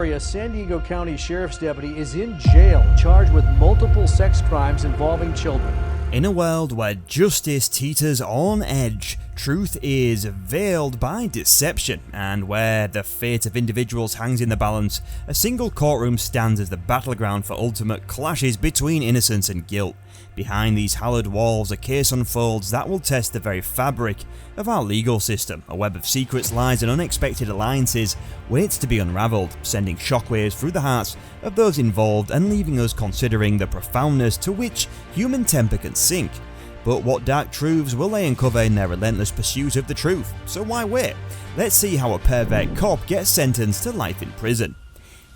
story, a San Diego County Sheriff's deputy is in jail charged with multiple sex crimes involving children. In a world where justice teeters on edge, truth is veiled by deception, and where the fate of individuals hangs in the balance, a single courtroom stands as the battleground for ultimate clashes between innocence and guilt. Behind these hallowed walls, a case unfolds that will test the very fabric of our legal system. A web of secrets, lies and unexpected alliances waits to be unraveled, sending shockwaves through the hearts of those involved and leaving us considering the profoundness to which human temper can sink. But what dark truths will they uncover in their relentless pursuit of the truth? So why wait? Let's see how a pervert cop gets sentenced to life in prison.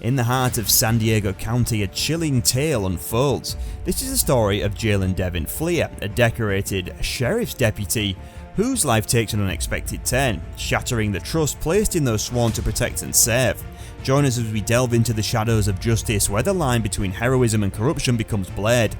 In the heart of San Diego County, a chilling tale unfolds. This is the story of Jalen Devin Fleer, a decorated sheriff's deputy whose life takes an unexpected turn, shattering the trust placed in those sworn to protect and serve. Join us as we delve into the shadows of justice, where the line between heroism and corruption becomes blurred.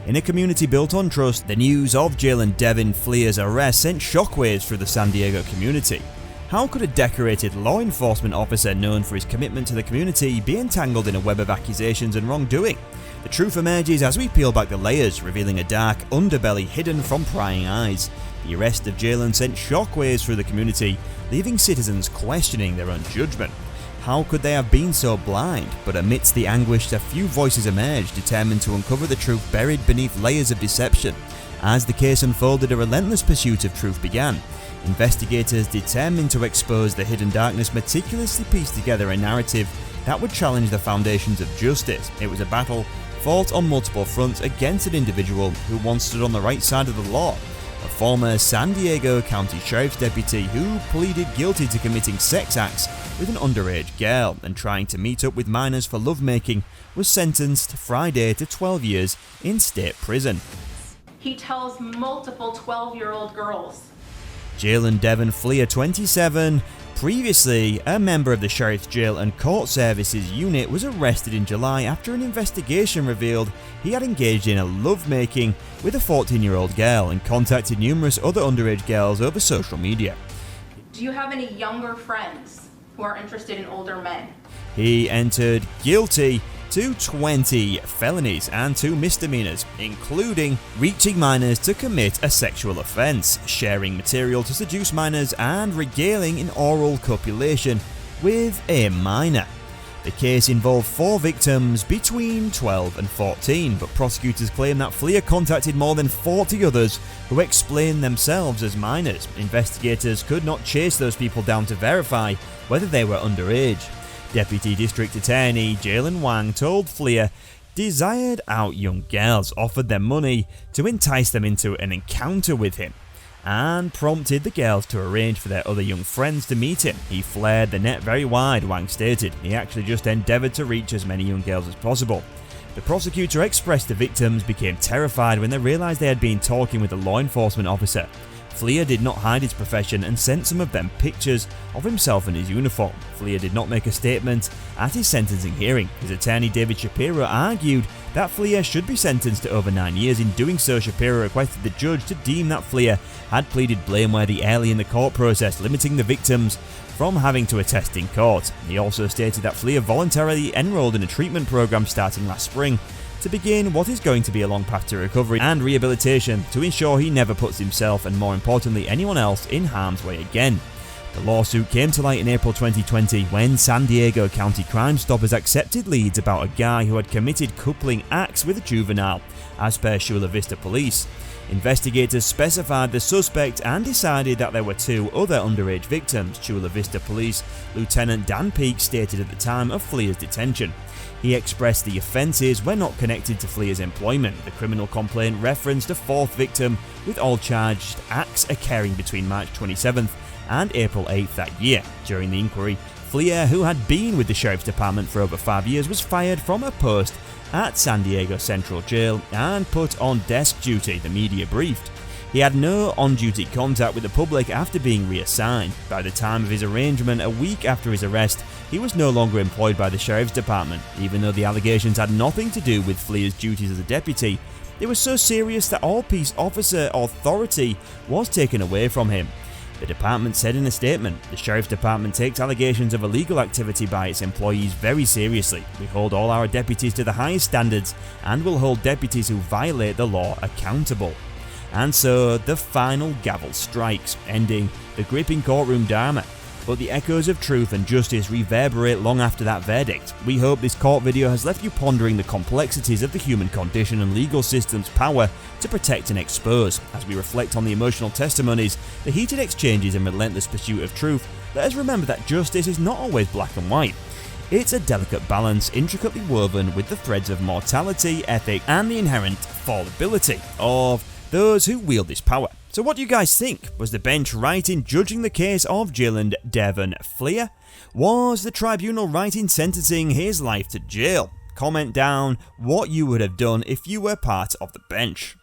In a community built on trust, the news of Jalen Devin Fleer's arrest sent shockwaves through the San Diego community. How could a decorated law enforcement officer known for his commitment to the community be entangled in a web of accusations and wrongdoing? The truth emerges as we peel back the layers, revealing a dark underbelly hidden from prying eyes. The arrest of Jalen sent shockwaves through the community, leaving citizens questioning their own judgment. How could they have been so blind? But amidst the anguish, a few voices emerged, determined to uncover the truth buried beneath layers of deception. As the case unfolded, a relentless pursuit of truth began. Investigators, determined to expose the hidden darkness, meticulously pieced together a narrative that would challenge the foundations of justice. It was a battle fought on multiple fronts against an individual who once stood on the right side of the law. A former San Diego County Sheriff's deputy who pleaded guilty to committing sex acts with an underage girl and trying to meet up with minors for lovemaking was sentenced Friday to 12 years in state prison. He tells multiple 12-year-old girls. Jalen Devin Fleer, 27, previously a member of the Sheriff's Jail and Court Services Unit, was arrested in July after an investigation revealed he had engaged in a lovemaking with a 14-year-old girl and contacted numerous other underage girls over social media. Do you have any younger friends who are interested in older men? He entered guilty to 20 felonies and 2 misdemeanors, including reaching minors to commit a sexual offense, sharing material to seduce minors, and regaling in oral copulation with a minor. The case involved 4 victims between 12 and 14, but prosecutors claim that Fleer contacted more than 40 others who explained themselves as minors. Investigators could not chase those people down to verify whether they were underage. Deputy District Attorney Jalen Wang told Fleer desired out young girls offered them money to entice them into an encounter with him and prompted the girls to arrange for their other young friends to meet him. He flared the net very wide, Wang stated. He actually just endeavoured to reach as many young girls as possible. The prosecutor expressed the victims became terrified when they realised they had been talking with a law enforcement officer. Fleer did not hide his profession and sent some of them pictures of himself in his uniform. Fleer did not make a statement at his sentencing hearing. His attorney David Shapiro argued that Fleer should be sentenced to over 9 years. In doing so, Shapiro requested the judge to deem that Fleer had pleaded blameworthy early in the court process, limiting the victims from having to attest in court. He also stated that Fleer voluntarily enrolled in a treatment program starting last spring to begin what is going to be a long path to recovery and rehabilitation to ensure he never puts himself and, more importantly, anyone else in harm's way again. The lawsuit came to light in April 2020 when San Diego County Crime Stoppers accepted leads about a guy who had committed coupling acts with a juvenile, as per Chula Vista Police. Investigators specified the suspect and decided that there were 2 other underage victims, Chula Vista Police Lieutenant Dan Peake stated at the time of Fleer's detention. He expressed the offences were not connected to Fleer's employment. The criminal complaint referenced a 4th victim, with all charged acts occurring between March 27th and April 8th that year. During the inquiry, Fleer, who had been with the Sheriff's Department for over 5 years, was fired from a post at San Diego Central Jail and put on desk duty, the media briefed. He had no on-duty contact with the public after being reassigned. By the time of his arraignment, a week after his arrest, he was no longer employed by the Sheriff's Department. Even though the allegations had nothing to do with Fleer's duties as a deputy, they were so serious that all peace officer authority was taken away from him. The department said in a statement, "The Sheriff's Department takes allegations of illegal activity by its employees very seriously. We hold all our deputies to the highest standards and will hold deputies who violate the law accountable." And so the final gavel strikes, ending the gripping courtroom drama. But the echoes of truth and justice reverberate long after that verdict. We hope this court video has left you pondering the complexities of the human condition and legal system's power to protect and expose. As we reflect on the emotional testimonies, the heated exchanges and relentless pursuit of truth, let us remember that justice is not always black and white. It's a delicate balance intricately woven with the threads of mortality, ethic, and the inherent fallibility of those who wield this power. So what do you guys think? Was the bench right in judging the case of Jill and Devon Fleer? Was the tribunal right in sentencing his life to jail? Comment down what you would have done if you were part of the bench.